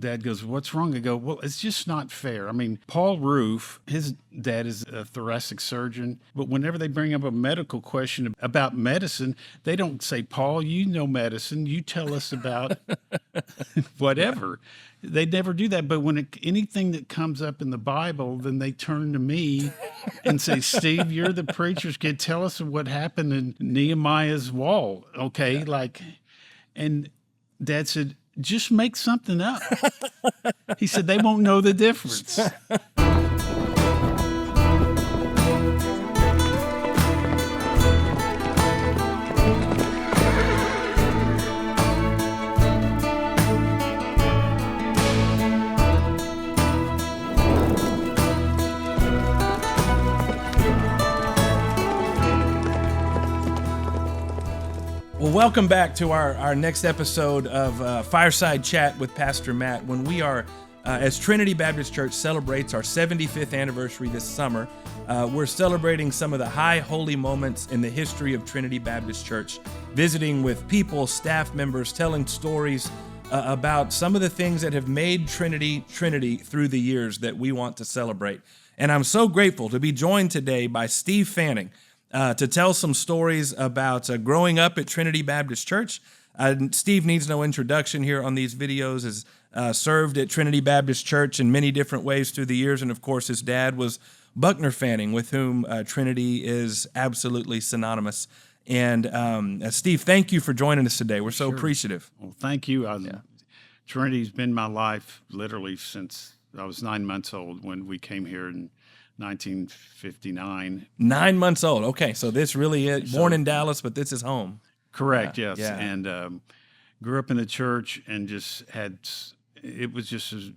Dad goes, "What's wrong?" I go, "Well, it's just not fair." I mean, Paul Roof, his dad is a thoracic surgeon, but whenever they bring up a medical question about medicine, they don't say, "Paul, you know medicine. You tell us about whatever." They never do that. But when anything that comes up in the Bible, then they turn to me and say, "Steve, you're the preacher's kid. Tell us what happened in Nehemiah's wall." Okay. And Dad said, "Just make something up." He said, "They won't know the difference." Well, welcome back to our next episode of Fireside Chat with Pastor Matt. When we are, as Trinity Baptist Church celebrates our 75th anniversary this summer, we're celebrating some of the high holy moments in the history of Trinity Baptist Church, visiting with people, staff members, telling stories about some of the things that have made Trinity through the years that we want to celebrate. And I'm so grateful to be joined today by Steve Fanning, to tell some stories about growing up at Trinity Baptist Church. Steve needs no introduction here on these videos, has served at Trinity Baptist Church in many different ways through the years, and of course his dad was Buckner Fanning, with whom Trinity is absolutely synonymous. And Steve, thank you for joining us today. We're so appreciative. Well, thank you. Trinity's been my life literally since I was 9 months old when we came here in 1959. 9 months old. Okay, so this really is born in Dallas, but this is home. Correct. Yes. Yeah. And grew up in the church and it was just a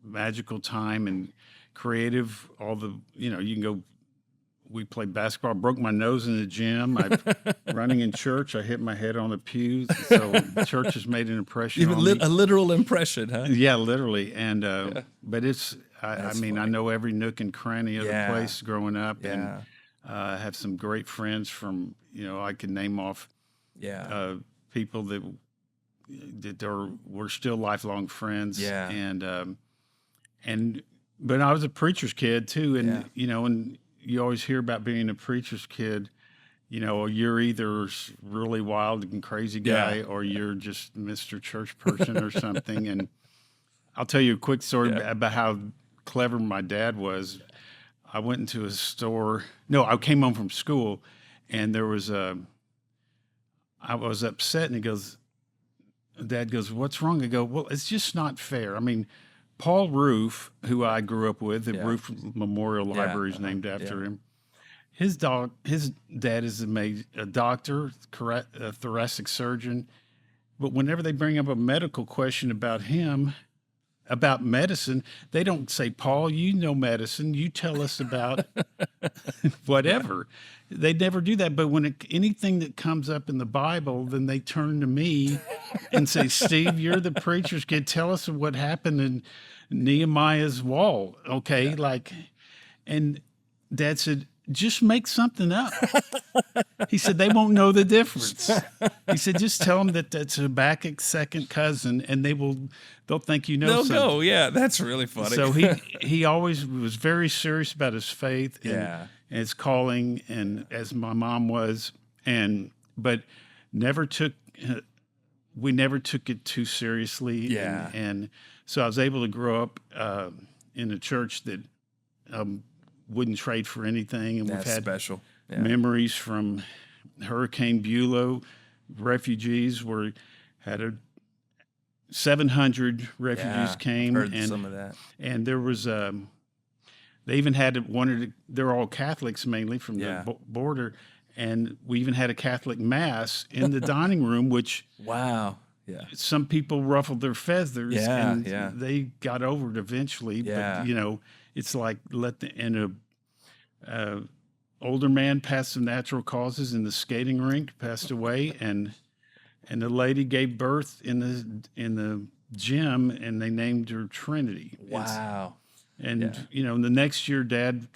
magical time and creative. You can go. We played basketball. Broke my nose in the gym. Running in church, I hit my head on the pews. So church has made an impression on me. A literal impression, huh? Yeah, literally. And but it's. I mean, I know every nook and cranny of the place growing up, and have some great friends from. I could name off. People that we're still lifelong friends. Yeah. But I was a preacher's kid too, and and you always hear about being a preacher's kid. You're either really wild and crazy guy, or you're just Mr. Church person or something. And I'll tell you a quick story about how clever my dad was. I went into a store. No, I came home from school, and there was I was upset, and Dad goes, "What's wrong?" I go, "Well, it's just not fair." I mean, Paul Roof, who I grew up with, the Roof Memorial Library is named after him. His dad is a doctor, a thoracic surgeon. But whenever they bring up a medical question about him, about medicine, they don't say, "Paul, you know medicine. You tell us about whatever." They never do that. But when anything that comes up in the Bible, then they turn to me and say, "Steve, you're the preacher's kid. Tell us what happened in Nehemiah's wall." Okay. And Dad said, "Just make something up." He said, "They won't know the difference." He said, "Just tell them that that's Habakkuk's second cousin, and they'll think you know something." They'll go, yeah, that's really funny. So he always was very serious about his faith and his calling, and as my mom was, but we never took it too seriously. Yeah. And so I was able to grow up in a church that wouldn't trade for anything, and That's we've had special. Yeah. memories from Hurricane Bulow. Refugees had 700 refugees came. I've heard some of that. And there was they even they're all Catholics mainly from the border, and we even had a Catholic mass in the dining room, which some people ruffled their feathers, and they got over it eventually. But it's like older man passed some natural causes in the skating rink, passed away, and the lady gave birth in the gym, and they named her Trinity. Wow. And the next year, Dad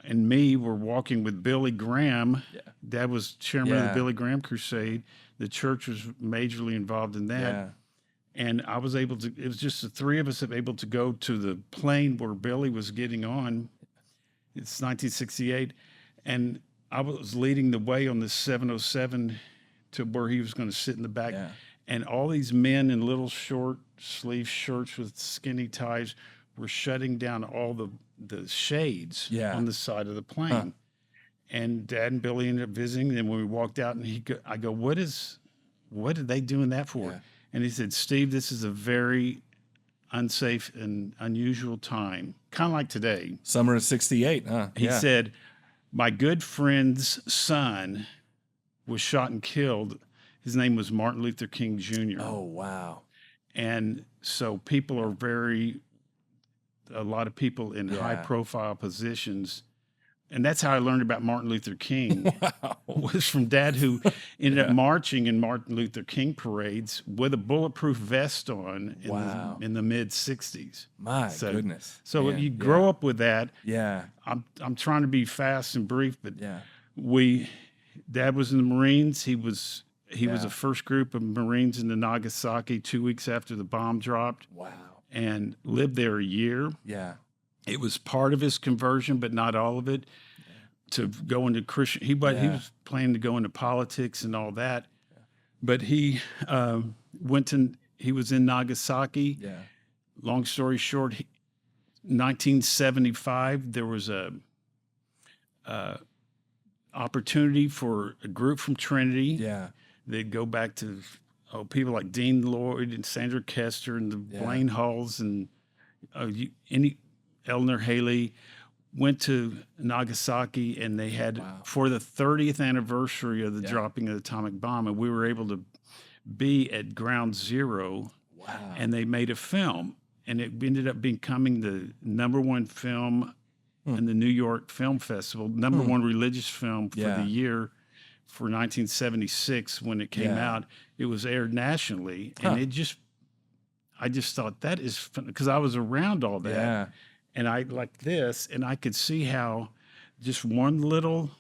and me were walking with Billy Graham. Yeah. Dad was chairman of the Billy Graham Crusade. The church was majorly involved in that. And I was able to, it was just the three of us that were able to go to the plane where Billy was getting on. It's 1968. And I was leading the way on this 707 to where he was going to sit in the back. Yeah. And all these men in little short sleeve shirts with skinny ties were shutting down all the shades on the side of the plane. Huh. And Dad and Billy ended up visiting. And when we walked out, and I go, what are they doing that for? Yeah. And he said, Steve, this is a very unsafe and unusual time, kind of like today. Summer of 68, huh? He said, my good friend's son was shot and killed. His name was Martin Luther King Jr. Oh, wow. And so people are a lot of people in high-profile positions. And that's how I learned about Martin Luther King. Wow. Was from Dad, who ended up marching in Martin Luther King parades with a bulletproof vest on in the mid-'60s. My goodness. So you grow up with that. Yeah. I'm trying to be fast and brief, but Dad was in the Marines. He was the first group of Marines into Nagasaki 2 weeks after the bomb dropped. Wow. And lived there a year. Yeah. It was part of his conversion, but not all of it. To go into Christian, he was planning to go into politics and all that, but he he was in Nagasaki. Yeah. Long story short, 1975 there was a opportunity for a group from Trinity. Yeah. They'd go back to people like Dean Lloyd and Sandra Kester and the Blaine Halls and Eleanor Haley. Went to Nagasaki, and they had for the 30th anniversary of the dropping of the atomic bomb, and we were able to be at Ground Zero. Wow. And they made a film, and it ended up becoming the #1 film in the New York Film Festival, #1 religious film for the year for 1976 when it came out. It was aired nationally, and I just thought that is fun because I was around all that. Yeah. And I like this, and I could see how just one little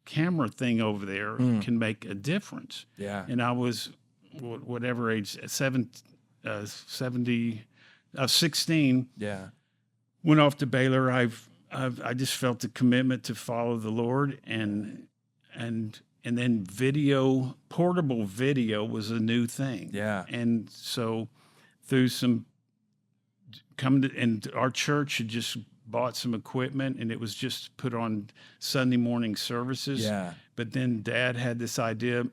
camera thing over there can make a difference. Yeah. And I was, whatever age, 16. Yeah. Went off to Baylor. I just felt the commitment to follow the Lord, and then portable video was a new thing. Yeah. And so through some and our church had just bought some equipment, and it was just put on Sunday morning services. Yeah. But then Dad had this idea,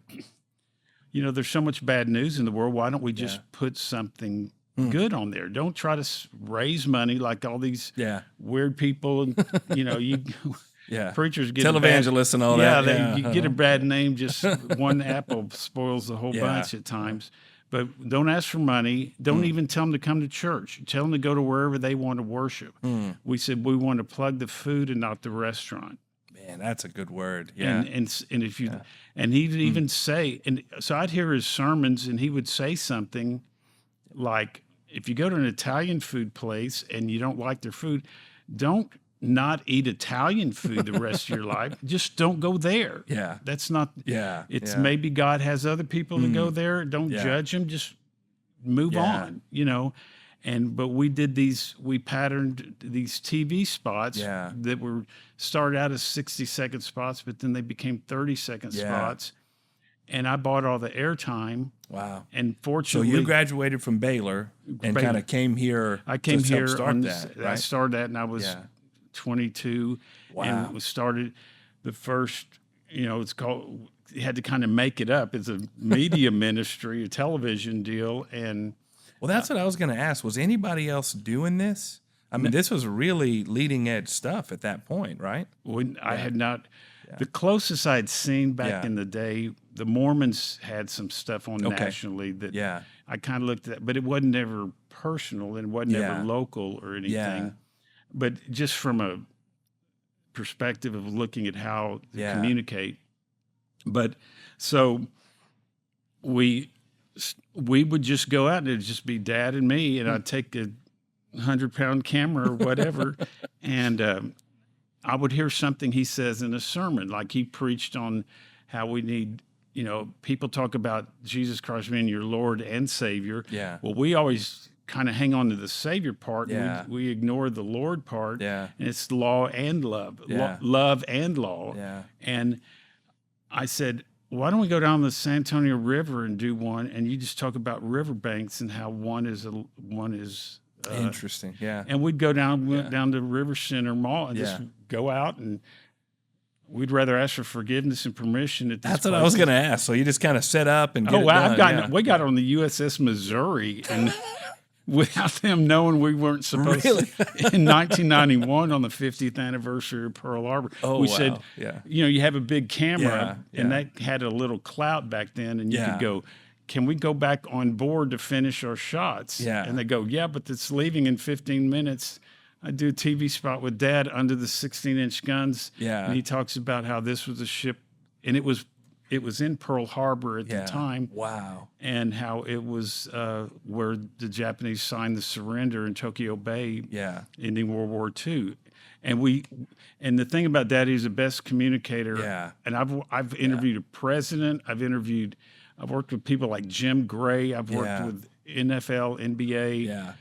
there's so much bad news in the world. Why don't we just put something good on there? Don't try to raise money like all these weird people, and preachers get televangelists and all that. You get a bad name. Just one apple spoils the whole bunch at times. But don't ask for money. Don't even tell them to come to church. Tell them to go to wherever they want to worship. We said we want to plug the food and not the restaurant. Man, that's a good word. Yeah. And if you and he'd even say, and so I'd hear his sermons, and he would say something like, if you go to an Italian food place and you don't like their food, don't not eat Italian food the rest of your life. Just don't go there. Yeah. That's not, it's maybe God has other people to go there. Don't judge them. Just move on, but we patterned these TV spots that were started out as 60-second spots, but then they became 30-second spots. And I bought all the airtime. Wow. And fortunately. So you graduated from Baylor and kind of came here. I came here. Right? I started that, and I was 22. Wow. And we started the first, it's called, you had to kind of make it up. It's a media ministry, a television deal. And well, that's what I was going to ask. Was anybody else doing this? I mean, this was really leading edge stuff at that point, right? I had not. The closest I'd seen back in the day, the Mormons had some stuff on nationally that I kind of looked at, but it wasn't ever personal and wasn't ever local or anything. Yeah. But just from a perspective of looking at how to communicate. But so we would just go out, and it'd just be Dad and me, and I'd take a 100-pound camera or whatever, and I would hear something he says in a sermon, like he preached on how we need you know, people talk about Jesus Christ being your Lord and Savior. Yeah. Well, we always kind of hang on to the Savior part. Yeah. And we ignore the Lord part. Yeah. And it's law and love. Yeah. Love and law. Yeah. And I said, why don't we go down the San Antonio River and do one? And you just talk about riverbanks and how one is interesting. Yeah. And we'd go down to River Center Mall and just go out, and we'd rather ask for forgiveness and permission at this That's what I was going to ask. So you just kind of set up and get it done. We got on the USS Missouri, and without them knowing we weren't supposed to, in 1991 on the 50th anniversary of Pearl Harbor, we said, you know, you have a big camera, and that had a little clout back then, and you could go, can we go back on board to finish our shots? Yeah. And they go, yeah, but it's leaving in 15 minutes. I do a TV spot with Dad under the 16-inch guns. Yeah. And he talks about how this was a ship, and it was in Pearl Harbor at the time. Wow. And how it was where the Japanese signed the surrender in Tokyo Bay, ending World War II. And the thing about Daddy, he's the best communicator. Yeah. And I've interviewed a president. I've worked with people like Jim Gray. I've worked with NFL, NBA.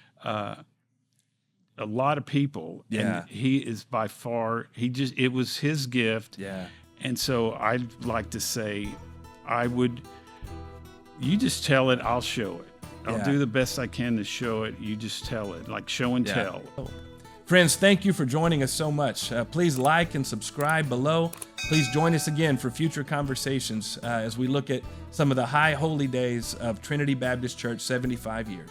A lot of people. And he is by far, it was his gift. Yeah. And so I'd like to say, you just tell it, I'll show it. I'll do the best I can to show it. You just tell it, like show and tell. Friends, thank you for joining us so much. Please like and subscribe below. Please join us again for future conversations as we look at some of the high holy days of Trinity Baptist Church 75 years.